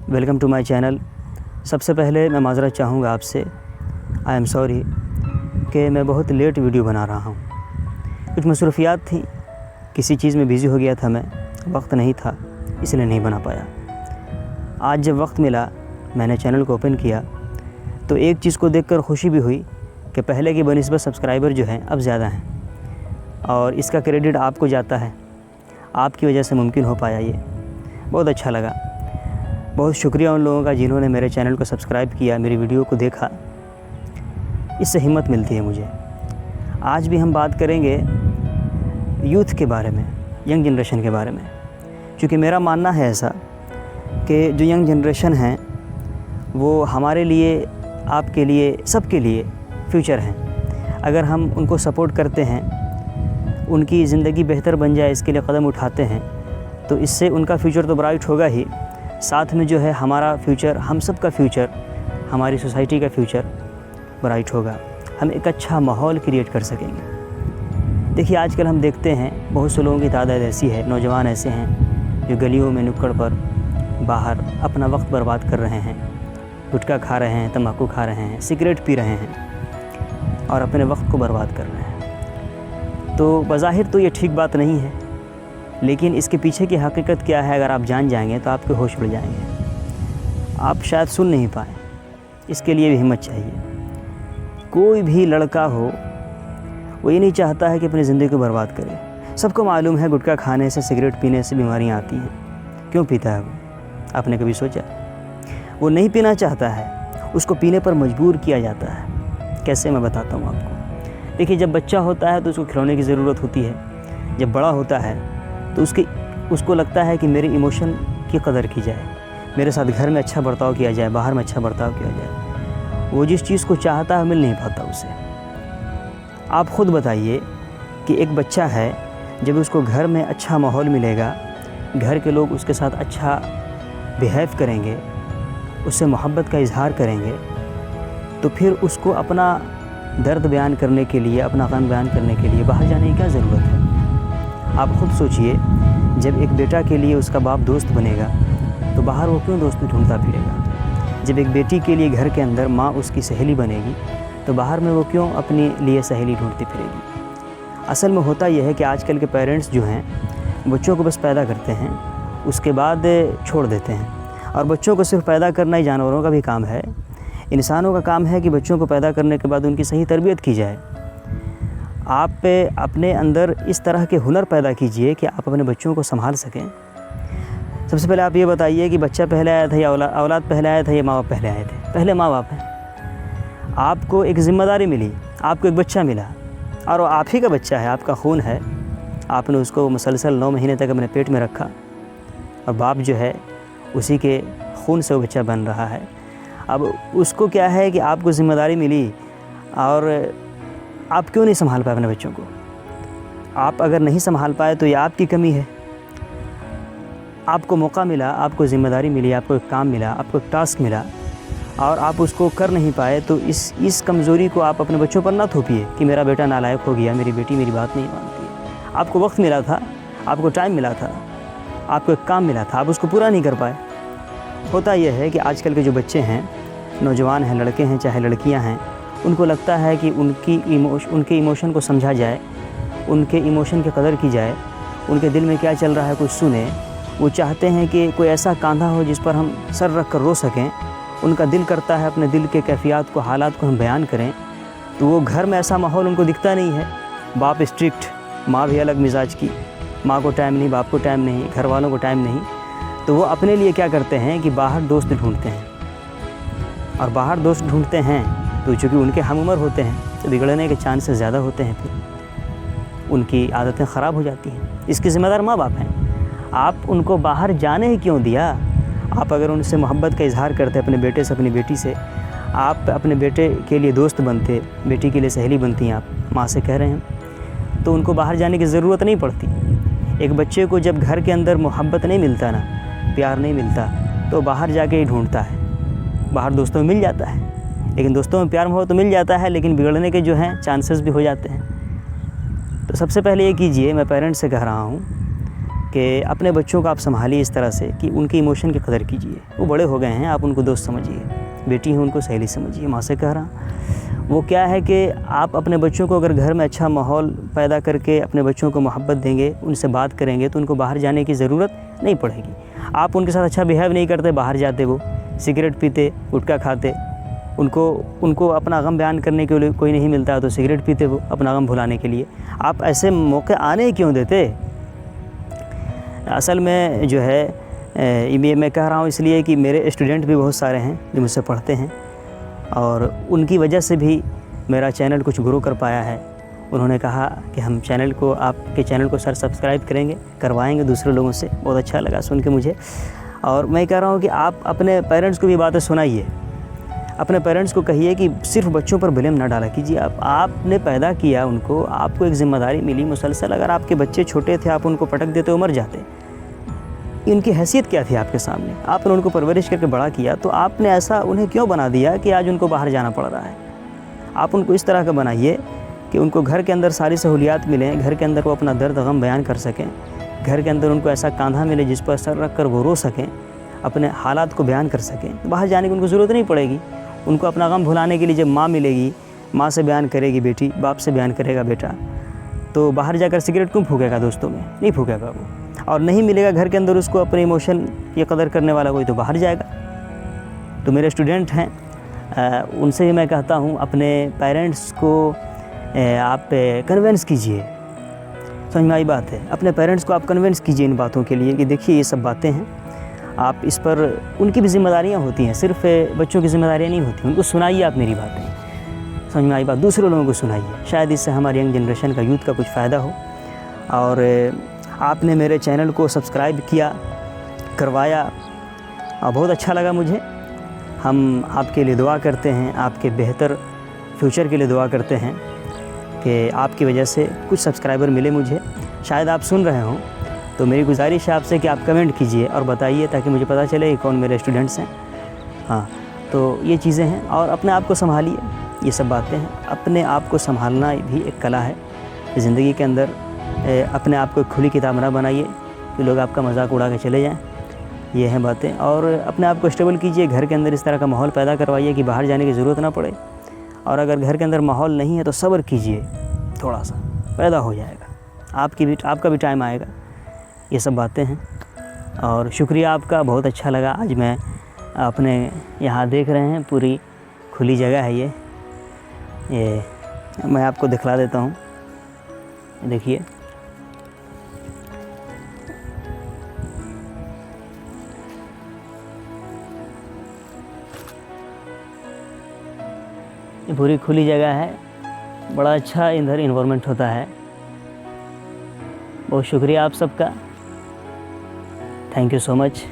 Welcome to my channel. सबसे पहले मैं माज़रत चाहूँगा आपसे, आई एम सॉरी कि मैं बहुत लेट वीडियो बना रहा हूँ। कुछ मसरूफ़ियात थी, किसी चीज़ में बिज़ी हो गया था मैं, वक्त नहीं था इसलिए नहीं बना पाया। आज जब वक्त मिला मैंने चैनल को ओपन किया तो एक चीज़ को देखकर खुशी भी हुई कि पहले की बनिस्बत सब्सक्राइबर जो हैं अब ज़्यादा हैं और इसका क्रेडिट आपको जाता है। आपकी वजह से मुमकिन हो पाया ये, बहुत अच्छा लगा। बहुत शुक्रिया उन लोगों का जिन्होंने मेरे चैनल को सब्सक्राइब किया, मेरी वीडियो को देखा, इससे हिम्मत मिलती है मुझे। आज भी हम बात करेंगे यूथ के बारे में, यंग जनरेशन के बारे में, क्योंकि मेरा मानना है ऐसा कि जो यंग जनरेशन हैं वो हमारे लिए, आपके लिए, सबके लिए फ्यूचर हैं। अगर हम उनको सपोर्ट करते हैं, उनकी ज़िंदगी बेहतर बन जाए इसके लिए कदम उठाते हैं तो इससे उनका फ्यूचर तो ब्राइट होगा ही, साथ में जो है हमारा फ्यूचर, हम सब का फ्यूचर, हमारी सोसाइटी का फ्यूचर ब्राइट होगा। हम एक अच्छा माहौल क्रिएट कर सकेंगे। देखिए आजकल हम देखते हैं बहुत से लोगों की तादाद ऐसी है, नौजवान ऐसे हैं जो गलियों में नुक्कड़ पर बाहर अपना वक्त बर्बाद कर रहे हैं, गुटखा खा रहे हैं, तम्बाकू खा रहे हैं, सिगरेट पी रहे हैं और अपने वक्त को बर्बाद कर रहे हैं। तो बज़ाहिर तो ये ठीक बात नहीं है, लेकिन इसके पीछे की हकीकत क्या है अगर आप जान जाएंगे तो आपके होश उड़ जाएंगे। आप शायद सुन नहीं पाए, इसके लिए भी हिम्मत चाहिए। कोई भी लड़का हो वो ये नहीं चाहता है कि अपनी ज़िंदगी को बर्बाद करे। सबको मालूम है गुटखा खाने से, सिगरेट पीने से बीमारियां आती हैं। क्यों पीता है वो? आपने कभी सोचा? वो नहीं पीना चाहता है, उसको पीने पर मजबूर किया जाता है। कैसे, मैं बताता हूँ आपको। देखिए जब बच्चा होता है तो उसको खिलौने की ज़रूरत होती है, जब बड़ा होता है तो उसको लगता है कि मेरे इमोशन की कदर की जाए, मेरे साथ घर में अच्छा बर्ताव किया जाए, बाहर में अच्छा बर्ताव किया जाए। वो जिस चीज़ को चाहता है मिल नहीं पाता उसे। आप ख़ुद बताइए कि एक बच्चा है, जब उसको घर में अच्छा माहौल मिलेगा, घर के लोग उसके साथ अच्छा बिहेव करेंगे, उससे मोहब्बत का इजहार करेंगे, तो फिर उसको अपना दर्द बयान करने के लिए, अपना गम बयान करने के लिए बाहर जाने की क्या ज़रूरत है? आप ख़ुद सोचिए, जब एक बेटा के लिए उसका बाप दोस्त बनेगा तो बाहर वो क्यों दोस्त ढूंढता फिरेगा? जब एक बेटी के लिए घर के अंदर माँ उसकी सहेली बनेगी तो बाहर में वो क्यों अपने लिए सहेली ढूंढती फिरेगी? असल में होता यह है कि आजकल के पेरेंट्स जो हैं बच्चों को बस पैदा करते हैं, उसके बाद छोड़ देते हैं। और बच्चों को सिर्फ पैदा करना ही जानवरों का भी काम है। इंसानों का काम है कि बच्चों को पैदा करने के बाद उनकी सही तरबियत की जाए। आप अपने अंदर इस तरह के हुनर पैदा कीजिए कि आप अपने बच्चों को संभाल सकें। सबसे पहले आप ये बताइए कि बच्चा पहले आया था या औलाद पहले आया था या माँ बाप पहले आए थे? पहले माँ बाप हैं। आपको एक ज़िम्मेदारी मिली, आपको एक बच्चा मिला और वो आप ही का बच्चा है, आपका खून है। आपने उसको मुसलसल 9 महीने तक अपने पेट में रखा और बाप जो है उसी के खून से वो बच्चा बन रहा है। अब उसको क्या है कि आपको ज़िम्मेदारी मिली और आप क्यों नहीं संभाल पाए अपने बच्चों को? आप अगर नहीं संभाल पाए तो ये आपकी कमी है। आपको मौका मिला, आपको ज़िम्मेदारी मिली, आपको एक काम मिला, आपको एक टास्क मिला और आप उसको कर नहीं पाए, तो इस कमज़ोरी को आप अपने बच्चों पर ना थोपिए कि मेरा बेटा नालायक हो गया, मेरी बेटी मेरी बात नहीं मानती है। आपको वक्त मिला था, आपको टाइम मिला था, आपको एक काम मिला था, आप उसको पूरा नहीं कर पाए। होता यह है कि आजकल के जो बच्चे हैं, नौजवान हैं, लड़के हैं चाहे लड़कियां हैं, उनको लगता है कि उनके इमोशन को समझा जाए, उनके इमोशन की कदर की जाए, उनके दिल में क्या चल रहा है कुछ सुने। वो चाहते हैं कि कोई ऐसा कांधा हो जिस पर हम सर रख कर रो सकें। उनका दिल करता है अपने दिल के कैफियत को, हालात को हम बयान करें, तो वो घर में ऐसा माहौल उनको दिखता नहीं है। बाप स्ट्रिक्ट, माँ भी अलग मिजाज की, माँ को टाइम नहीं, बाप को टाइम नहीं, घर वालों को टाइम नहीं, तो वो अपने लिए क्या करते हैं कि बाहर दोस्त ढूंढते हैं। और बाहर दोस्त ढूंढते हैं तो चूँकि उनके हम उम्र होते हैं तो बिगड़ने के चांसेस ज़्यादा होते हैं, फिर उनकी आदतें ख़राब हो जाती हैं। इसके ज़िम्मेदार माँ बाप हैं। आप उनको बाहर जाने ही क्यों दिया? आप अगर उनसे मोहब्बत का इजहार करते अपने बेटे से, अपनी बेटी से, आप अपने बेटे के लिए दोस्त बनते, बेटी के लिए सहेली बनती हैं, आप माँ से कह रहे हैं, तो उनको बाहर जाने की ज़रूरत नहीं पड़ती। एक बच्चे को जब घर के अंदर मोहब्बत नहीं मिलता ना, प्यार नहीं मिलता, तो बाहर जाके ही ढूंढता है। बाहर दोस्तों में मिल जाता है, लेकिन दोस्तों में प्यार मोहब्बत तो मिल जाता है, लेकिन बिगड़ने के जो हैं चांसेस भी हो जाते हैं। तो सबसे पहले ये कीजिए, मैं पेरेंट्स से कह रहा हूँ कि अपने बच्चों को आप संभालिए इस तरह से कि उनके इमोशन की कदर कीजिए। वो बड़े हो गए हैं, आप उनको दोस्त समझिए, बेटी है उनको सहेली समझिए। माँ से कह रहा वो क्या है कि आप अपने बच्चों को अगर घर में अच्छा माहौल पैदा करके अपने बच्चों को मोहब्बत देंगे, उनसे बात करेंगे, तो उनको बाहर जाने की ज़रूरत नहीं पड़ेगी। आप उनके साथ अच्छा बिहेव नहीं करते, बाहर जाते वो सिगरेट पीते, गुटखा खाते, उनको अपना गम बयान करने के लिए कोई नहीं मिलता है तो सिगरेट पीते वो अपना गम भुलाने के लिए। आप ऐसे मौके आने क्यों देते? असल में जो है ये मैं कह रहा हूँ इसलिए कि मेरे स्टूडेंट भी बहुत सारे हैं जो मुझसे पढ़ते हैं और उनकी वजह से भी मेरा चैनल कुछ ग्रो कर पाया है। उन्होंने कहा कि हम चैनल को, आपके चैनल को सर सब्सक्राइब करवाएंगे दूसरे लोगों से। बहुत अच्छा लगा सुन के मुझे। और मैं कह रहा हूँ कि आप अपने पेरेंट्स को भी बातें सुनाइए, अपने पेरेंट्स को कहिए कि सिर्फ बच्चों पर ब्लेम ना डाला कीजिए। आपने पैदा किया उनको, आपको एक ज़िम्मेदारी मिली मुसलसल। अगर आपके बच्चे छोटे थे, आप उनको पटक देते, वो मर जाते। इनकी हैसियत क्या थी आपके सामने? आपने उनको परवरिश करके बड़ा किया, तो आपने ऐसा उन्हें क्यों बना दिया कि आज उनको बाहर जाना पड़ रहा है? आप उनको इस तरह का बनाइए कि उनको घर के अंदर सारी सहूलियात मिलें, घर के अंदर वो अपना दर्द गम बयान कर सकें, घर के अंदर उनको ऐसा कंधा मिले जिस पर सर रख कर वो रो सकें, अपने हालात को बयान कर सकें। तो बाहर जाने की उनको ज़रूरत नहीं पड़ेगी। उनको अपना गम भुलाने के लिए जब माँ मिलेगी, माँ से बयान करेगी बेटी, बाप से बयान करेगा बेटा, तो बाहर जाकर सिगरेट क्यों फूकेगा? दोस्तों में नहीं फूकेगा वो। और नहीं मिलेगा घर के अंदर उसको अपने इमोशन की कदर करने वाला कोई, तो बाहर जाएगा। तो मेरे स्टूडेंट हैं, उनसे भी मैं कहता हूँ अपने पेरेंट्स को आप कन्विंस कीजिए। समझ में आई बात है? अपने पेरेंट्स को आप कन्विंस कीजिए इन बातों के लिए कि देखिए ये सब बातें हैं, आप इस पर, उनकी भी जिम्मेदारियाँ होती हैं, सिर्फ बच्चों की जिम्मेदारियाँ नहीं होती। उनको सुनाइए आप मेरी बातें। समझ में आई बात? दूसरे लोगों को सुनाइए, शायद इससे हमारी यंग जनरेशन का, यूथ का कुछ फ़ायदा हो। और आपने मेरे चैनल को सब्सक्राइब करवाया और बहुत अच्छा लगा मुझे। हम आपके लिए दुआ करते हैं, आपके बेहतर फ्यूचर के लिए दुआ करते हैं कि आपकी वजह से कुछ सब्सक्राइबर मिले मुझे। शायद आप सुन रहे हों, तो मेरी गुजारिश है आपसे कि आप कमेंट कीजिए और बताइए ताकि मुझे पता चले कि कौन मेरे स्टूडेंट्स हैं। हाँ, तो ये चीज़ें हैं। और अपने आप को संभालिए, ये सब बातें हैं। अपने आप को संभालना भी एक कला है ज़िंदगी के अंदर। अपने आप को एक खुली किताब ना बनाइए कि लोग आपका मजाक उड़ा के चले जाएं। ये हैं बातें। और अपने आप को स्टेबल कीजिए, घर के अंदर इस तरह का माहौल पैदा करवाइए कि बाहर जाने की ज़रूरत ना पड़े। और अगर घर के अंदर माहौल नहीं है तो सब्र कीजिए, थोड़ा सा पैदा हो जाएगा, आपका भी टाइम आएगा। ये सब बातें हैं। और शुक्रिया आपका, बहुत अच्छा लगा। आज मैं अपने यहाँ देख रहे हैं पूरी खुली जगह है ये मैं आपको दिखला देता हूँ, देखिए। ये पूरी खुली जगह है, बड़ा अच्छा इधर इन्वायरमेंट होता है। बहुत शुक्रिया आप सबका, थैंक यू सो मच।